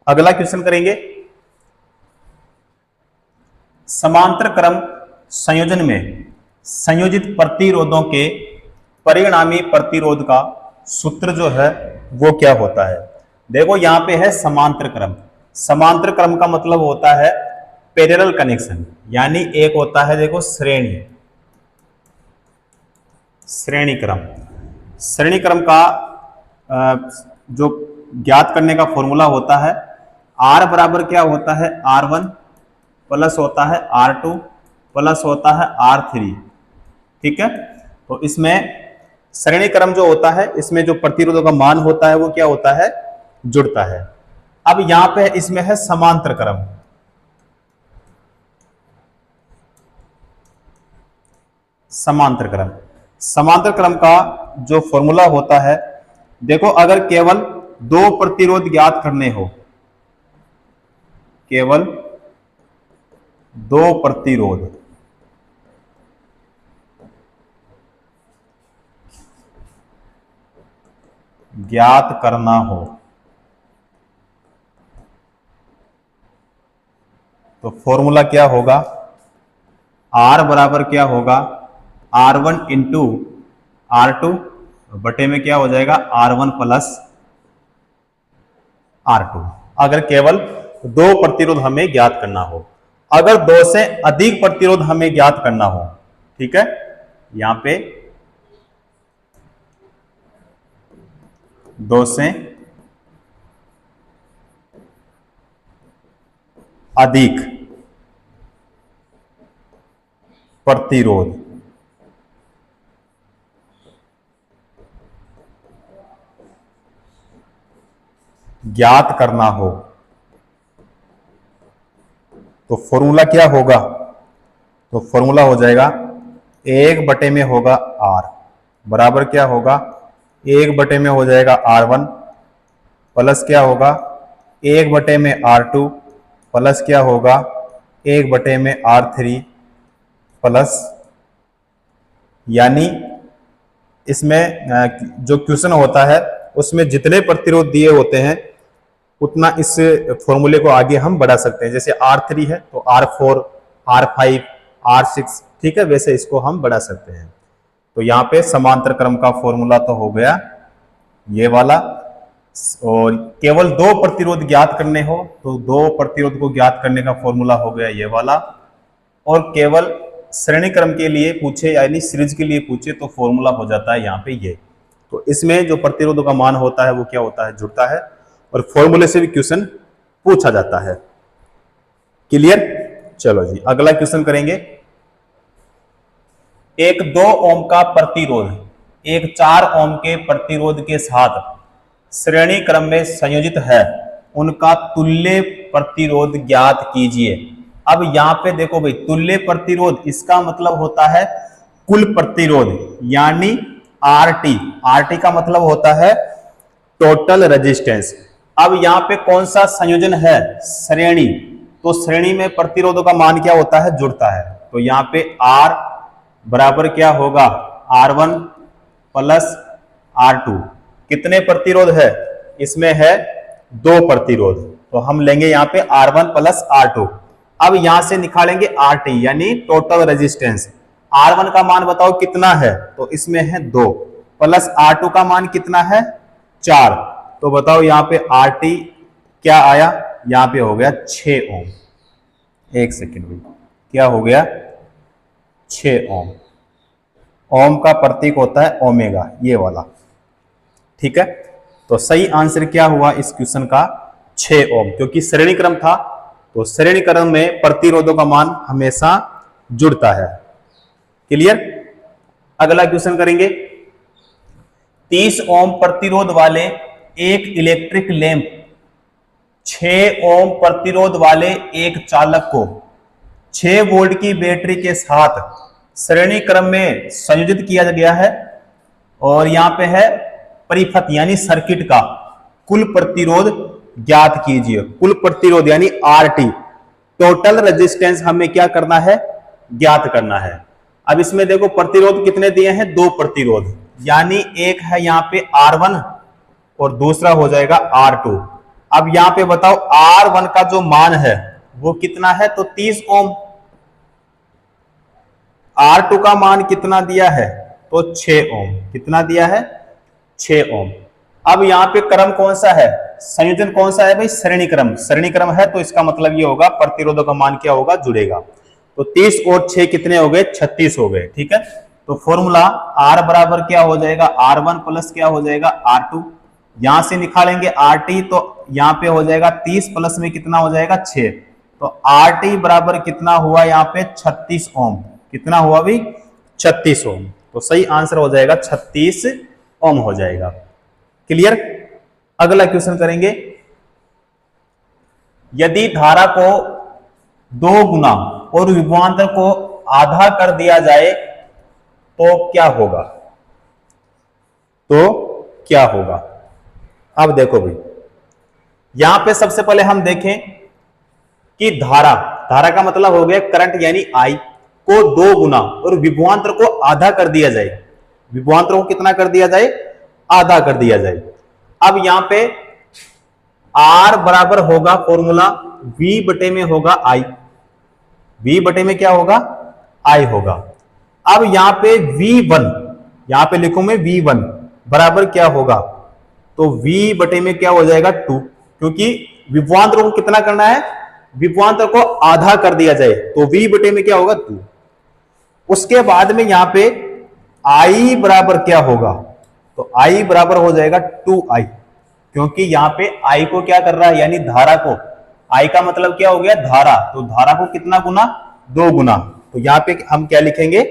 अगला क्वेश्चन करेंगे, समांतर क्रम संयोजन में संयोजित प्रतिरोधों के परिणामी प्रतिरोध का सूत्र जो है वो क्या होता है। देखो यहां पे है समांतर क्रम। समांतर क्रम का मतलब होता है पैरेलल कनेक्शन, यानी एक होता है देखो श्रेणी क्रम। श्रेणी क्रम का जो ज्ञात करने का फॉर्मूला होता है R बराबर क्या होता है R1 प्लस होता है R2 प्लस होता है R3। ठीक है, तो इसमें श्रेणी क्रम जो होता है इसमें जो प्रतिरोधों का मान होता है वो क्या होता है, जुड़ता है। अब यहां पे इसमें है समांतर क्रम। समांतर क्रम, समांतर क्रम का जो फॉर्मूला होता है, देखो अगर केवल दो प्रतिरोध ज्ञात करने हो, केवल दो प्रतिरोध ज्ञात करना हो तो फॉर्मूला क्या होगा, R बराबर क्या होगा R1 इंटू R2 बटे में क्या हो जाएगा R1 प्लस R2। अगर केवल दो प्रतिरोध हमें ज्ञात करना हो, अगर दो से अधिक प्रतिरोध हमें ज्ञात करना हो, ठीक है, यहां पे दो से अधिक प्रतिरोध ज्ञात करना हो तो फॉर्मूला क्या होगा, तो फॉर्मूला हो जाएगा एक बटे में होगा R बराबर क्या होगा, एक बटे में हो जाएगा R1 प्लस क्या होगा एक बटे में R2 प्लस क्या होगा एक बटे में R3 प्लस, यानी इसमें जो क्वेश्चन होता है उसमें जितने प्रतिरोध दिए होते हैं उतना इस फॉर्मूले को आगे हम बढ़ा सकते हैं। जैसे R3 है तो R4, R5, R6, ठीक है, वैसे इसको हम बढ़ा सकते हैं। तो यहाँ पे समांतर क्रम का फॉर्मूला तो हो गया ये वाला, और केवल दो प्रतिरोध ज्ञात करने हो तो दो प्रतिरोध को ज्ञात करने का फॉर्मूला हो गया ये वाला, और केवल श्रेणी क्रम के लिए पूछे यानी सीरीज के लिए पूछे तो फॉर्मूला हो जाता है यहाँ पे ये। तो इसमें जो प्रतिरोधों का मान होता है वो क्या होता है, जुड़ता है, और फॉर्मूले से भी क्वेश्चन पूछा जाता है। क्लियर, चलो जी अगला क्वेश्चन करेंगे। एक 2 ओम का प्रतिरोध एक 4 ओम के प्रतिरोध के साथ श्रेणी क्रम में संयोजित है, उनका तुल्य प्रतिरोध ज्ञात कीजिए। अब यहां पे देखो भाई, तुल्य प्रतिरोध इसका मतलब होता है कुल प्रतिरोध, यानी RT का मतलब होता है टोटल रेजिस्टेंस। अब यहां पे कौन सा संयोजन है, श्रेणी, तो श्रेणी में प्रतिरोधों का मान क्या होता है, जुड़ता है। तो यहां पे R बराबर क्या होगा R1 प्लस R2। कितने प्रतिरोध है, इसमें है 2 प्रतिरोध, तो हम लेंगे यहां पे R1 प्लस R2। अब यहां से निकालेंगे RT यानी टोटल रेजिस्टेंस। R1 का मान बताओ कितना है, तो इसमें है 2, प्लस R2 का मान कितना है 4, तो बताओ यहां पे RT क्या आया, यहां पे हो गया 6 ओम। एक सेकेंड भाई, क्या हो गया 6 ओम। ओम का प्रतीक होता है ओमेगा, ये वाला, ठीक है। तो सही आंसर क्या हुआ इस क्वेश्चन का 6 ओम, क्योंकि श्रेणी क्रम था तो श्रेणी क्रम में प्रतिरोधों का मान हमेशा जुड़ता है। क्लियर, अगला क्वेश्चन करेंगे। 30 ओम प्रतिरोध वाले एक इलेक्ट्रिक लैंप 6 ओम प्रतिरोध वाले एक चालक को 6 वोल्ट की बैटरी के साथ श्रेणी क्रम में संयोजित किया गया है, और यहां पे है परिपथ यानी सर्किट का कुल प्रतिरोध ज्ञात कीजिए। कुल प्रतिरोध यानी RT, टोटल रेजिस्टेंस हमें क्या करना है, ज्ञात करना है। अब इसमें देखो प्रतिरोध कितने दिए हैं, 2 प्रतिरोध, यानी एक है यहां पे R1 और दूसरा हो जाएगा R2। अब यहां पे बताओ R1 का जो मान है वो कितना है, तो 30 ओम। R2 का मान कितना दिया है, तो 6 ओम। कितना दिया है, 6 ओम। अब यहां पे क्रम कौन सा है, संयोजन कौन सा है भाई, श्रेणी क्रम। श्रेणी क्रम है तो इसका मतलब ये होगा प्रतिरोधक का मान क्या होगा, जुड़ेगा। तो 30 और 6 कितने हो गए, 36 हो गए। ठीक है, तो फॉर्मूला R बराबर क्या हो जाएगा, R1 प्लस क्या हो जाएगा, R2। यहां से निकालेंगे RT, तो यहां पे हो जाएगा 30 प्लस में कितना हो जाएगा, 6। तो RT बराबर कितना हुआ यहाँ पे, 36 ओम। कितना हुआ भाई, 36 ओम। तो सही आंसर हो जाएगा 36 ओम हो जाएगा। क्लियर। अगला क्वेश्चन करेंगे, यदि धारा को 2 गुना और विभवांतर को आधा कर दिया जाए तो क्या होगा, तो क्या होगा। अब देखो भाई, यहां पे सबसे पहले हम देखें कि धारा, धारा का मतलब हो गया करंट यानी I को 2 गुना और विभवांतर को आधा कर दिया जाए। विभवांतर को कितना कर दिया जाए, आधा कर दिया जाए। अब यहां पे R बराबर होगा फॉर्मूला V बटे में होगा I। V बटे में क्या होगा, I होगा। अब यहां पे V1, यहां पे लिखूं मैं V1 बराबर क्या होगा, तो V बटे में क्या हो जाएगा 2, क्योंकि विभवांतर को कितना करना है, विभवांतर को आधा कर दिया जाए, तो V बटे में क्या होगा 2। उसके बाद में यहां पे I बराबर क्या होगा, तो I बराबर हो जाएगा 2I, क्योंकि यहां पे I को क्या कर रहा है, यानी धारा को, I का मतलब क्या हो गया, धारा। तो धारा को कितना गुना, 2 गुना। तो यहां पे हम क्या लिखेंगे,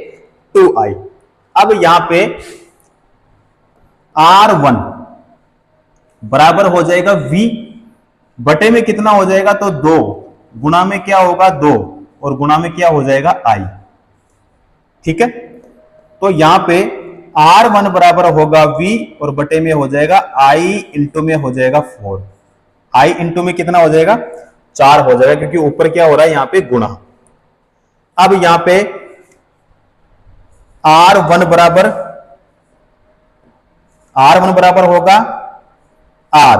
2I। अब यहां पे R1 बराबर हो जाएगा V बटे में कितना हो जाएगा, तो 2 गुना में क्या होगा 2 और गुना में क्या हो जाएगा I। ठीक है, तो यहां पे R1 बराबर होगा V और बटे में हो जाएगा I इंटू में हो जाएगा 4। I इंटू में कितना हो जाएगा, 4 हो जाएगा, क्योंकि ऊपर क्या हो रहा है यहां पे गुणा। अब यहां पे R1 बराबर होगा R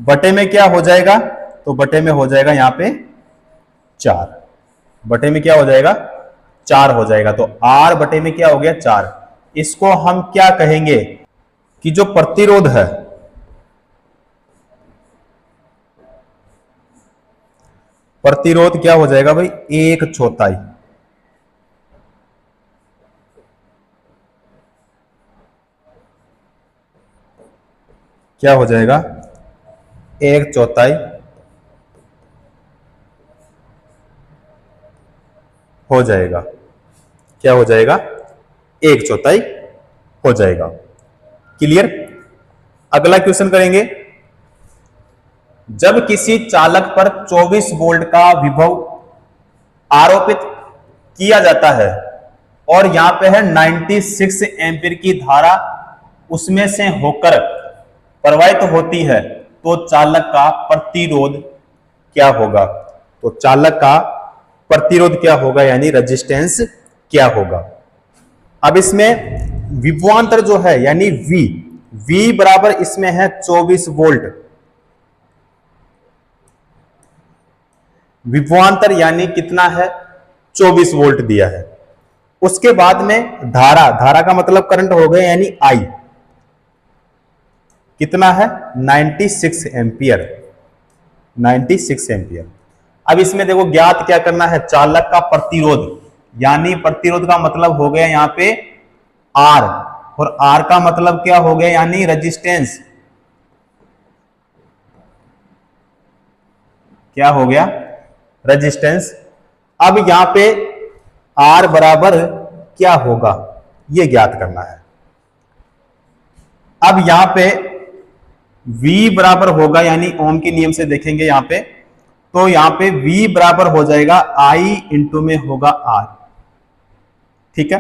बटे में क्या हो जाएगा, तो बटे में हो जाएगा यहां पे 4। बटे में क्या हो जाएगा, 4 हो जाएगा। तो R बटे में क्या हो गया, 4। इसको हम क्या कहेंगे कि जो प्रतिरोध है, प्रतिरोध क्या हो जाएगा भाई, 1/4। क्या हो जाएगा, 1/4 हो जाएगा। क्या हो जाएगा, 1/4 हो जाएगा। क्लियर। अगला क्वेश्चन करेंगे, जब किसी चालक पर 24 वोल्ट का विभव आरोपित किया जाता है और यहां पे है 96 एम्पीयर की धारा उसमें से होकर प्रवाहित होती है, तो चालक का प्रतिरोध क्या होगा। तो चालक का प्रतिरोध क्या होगा, यानी रेजिस्टेंस क्या होगा। अब इसमें विभवांतर जो है यानी V बराबर इसमें है 24 वोल्ट। विभवांतर यानी कितना है, 24 वोल्ट दिया है। उसके बाद में धारा, धारा का मतलब करंट हो गया यानी I, कितना है 96 एम्पियर। 96 एम्पियर। अब इसमें देखो ज्ञात क्या करना है, चालक का प्रतिरोध, यानी प्रतिरोध का मतलब हो गया यहां पे R, और R का मतलब क्या हो गया, यानी रेजिस्टेंस। क्या हो गया, रेजिस्टेंस। अब यहां पे R बराबर क्या होगा, यह ज्ञात करना है। अब यहां पे V बराबर होगा, यानी ओम के नियम से देखेंगे यहां पे, तो यहां पे V बराबर हो जाएगा I इंटू में होगा R। ठीक है,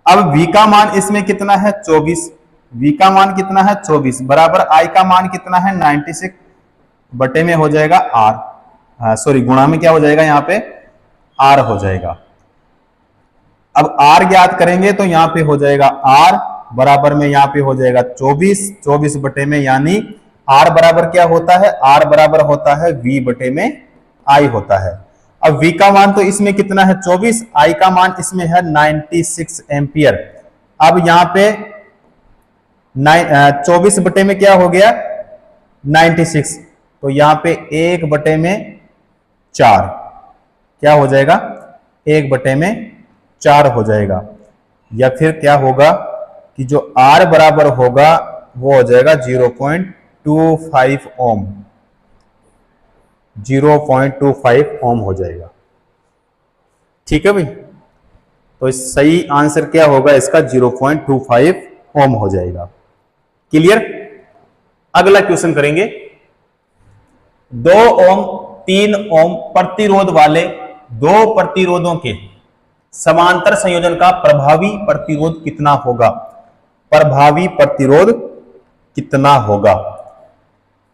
अब V का मान इसमें कितना है 24, V का मान कितना है 24 बराबर I का मान कितना है 96 बटे में हो जाएगा R, सॉरी गुणा में क्या हो जाएगा यहां पे R हो जाएगा। अब R ज्ञात करेंगे तो यहां पे हो जाएगा R बराबर में यहां पे हो जाएगा 24 बटे में यानी आर बराबर क्या होता है, आर बराबर होता है वी बटे में आई होता है। अब v का मान तो इसमें कितना है 24, i का मान इसमें है 96 एम्पियर। अब यहां पे 24 बटे में क्या हो गया 96, तो यहां पे 1 बटे में 4 क्या हो जाएगा, 1 बटे में 4 हो जाएगा। या फिर क्या होगा कि जो R बराबर होगा वो हो जाएगा 0.25 ओम, 0.25 ओम हो जाएगा। ठीक है भाई, तो सही आंसर क्या होगा इसका 0.25 ओम हो जाएगा। क्लियर। अगला क्वेश्चन करेंगे। 2 ओम 3 ओम प्रतिरोध वाले दो प्रतिरोधों के समांतर संयोजन का प्रभावी प्रतिरोध कितना होगा, प्रभावी प्रतिरोध कितना होगा।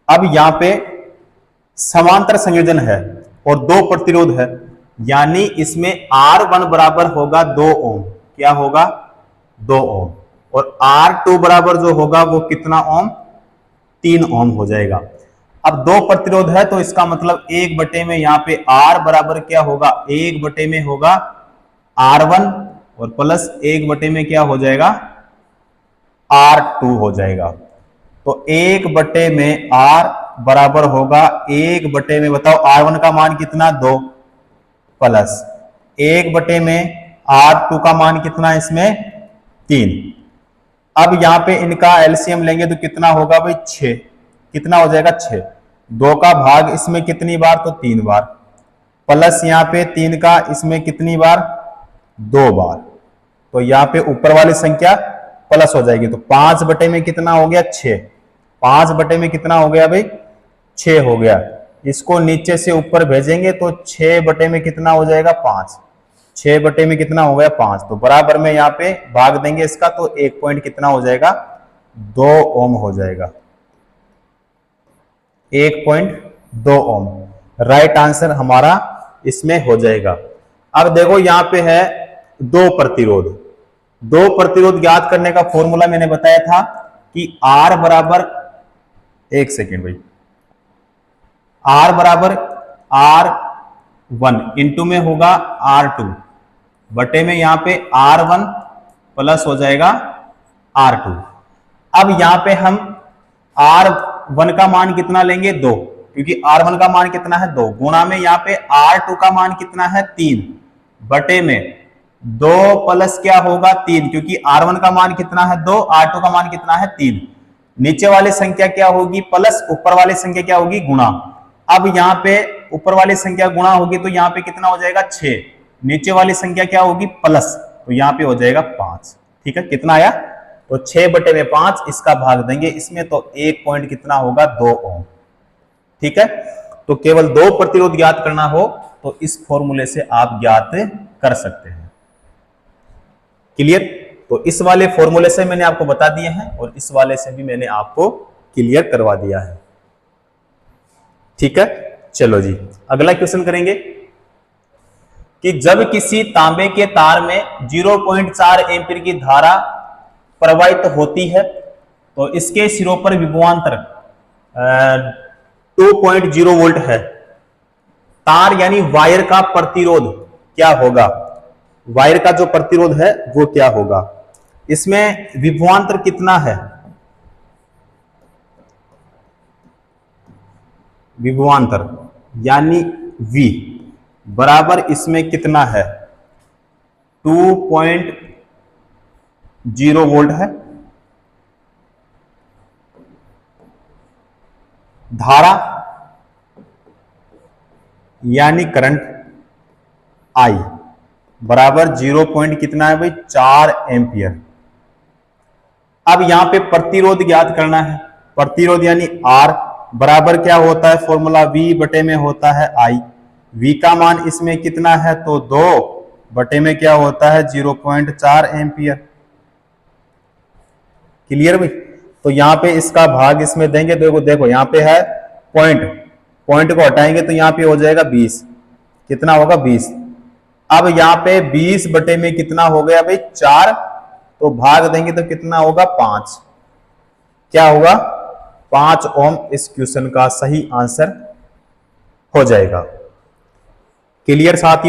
अब यहां पे समांतर संयोजन है और दो प्रतिरोध है, यानी इसमें R1 बराबर होगा 2 ओम, क्या होगा 2 ओम, और R2 बराबर जो होगा वो कितना ओम, 3 ओम हो जाएगा। अब दो प्रतिरोध है तो इसका मतलब 1 बटे में यहां पे R बराबर क्या होगा, 1 बटे में होगा R1 और प्लस 1 बटे में क्या हो जाएगा R2 हो जाएगा। तो 1 बटे में R बराबर होगा 1 बटे में, बताओ R1 का मान कितना 2, प्लस 1 बटे में R2 का मान कितना इसमें 3। अब यहां पे इनका एलसीएम लेंगे तो कितना होगा भाई 6, कितना हो जाएगा 6, 2 का भाग इसमें कितनी बार तो 3 बार, प्लस यहाँ पे 3 का इसमें कितनी बार 2 बार, तो यहाँ पे ऊपर वाली संख्या प्लस हो जाएगी। तो 5 बटे में कितना हो गया 6, 5 बटे में कितना हो गया भाई 6 हो गया। इसको नीचे से ऊपर भेजेंगे तो 6 बटे में कितना हो जाएगा 5, 6 बटे में कितना हो गया 5, तो बराबर में यहाँ पे भाग देंगे इसका तो 1 पॉइंट कितना हो जाएगा 2 ओम हो जाएगा, 1.2 ओम राइट आंसर हमारा इसमें हो जाएगा। अब देखो यहां पे है दो प्रतिरोध, दो प्रतिरोध ज्ञात करने का फॉर्मूला मैंने बताया था कि R बराबर, एक सेकेंड भाई, R बराबर R1 इंटू में होगा R2 बटे में यहां पे R1 प्लस हो जाएगा R2। अब यहां पे हम R1 का मान कितना लेंगे 2, क्योंकि R1 का मान कितना है 2, गुणा में यहाँ पे R2 का मान कितना है 3 बटे में 2 प्लस क्या होगा 3, क्योंकि R1 का मान कितना है 2, R2 का मान कितना है 3। नीचे वाली संख्या क्या होगी प्लस, ऊपर वाली संख्या क्या होगी गुणा। अब यहाँ पे ऊपर वाली संख्या गुणा होगी तो यहाँ पे कितना हो जाएगा 6, नीचे वाली संख्या क्या होगी प्लस, तो यहाँ पे हो जाएगा 5। ठीक है, कितना आया तो 6 बटे में 5, इसका भाग देंगे इसमें तो 1 पॉइंट कितना होगा 2 ओम। ठीक है, तो केवल दो प्रतिरोध ज्ञात करना हो तो इस फॉर्मूले से आप ज्ञात कर सकते हैं। क्लियर। तो इस वाले फॉर्मूले से मैंने आपको बता दिए हैं और इस वाले से भी मैंने आपको क्लियर करवा दिया है। ठीक है, चलो जी अगला क्वेश्चन करेंगे कि जब किसी तांबे के तार में 0.4 एम्पीयर की धारा प्रवाहित होती है तो इसके सिरों पर विभवांतर 2.0 वोल्ट है, तार यानी वायर का प्रतिरोध क्या होगा, वायर का जो प्रतिरोध है वो क्या होगा। इसमें विभवांतर कितना है, विभवांतर यानी V बराबर इसमें कितना है 2.0 वोल्ट है, धारा यानी करंट I बराबर 0 पॉइंट कितना है भाई 4 एम्पियर। अब यहां पे प्रतिरोध ज्ञात करना है, प्रतिरोध यानी R बराबर क्या होता है फॉर्मूला V बटे में होता है I, V का मान इसमें कितना है तो 2 बटे में क्या होता है 0.4 एम्पियर। क्लियर भाई। तो यहां पे इसका भाग इसमें देंगे, देखो देखो यहां पे है पॉइंट, पॉइंट को हटाएंगे तो यहां पे हो जाएगा 20, कितना होगा 20। अब यहां पे 20 बटे में कितना हो गया भाई 4, तो भाग देंगे तो कितना होगा 5, क्या होगा 5 ओम इस क्वेश्चन का सही आंसर हो जाएगा। क्लियर साथियों?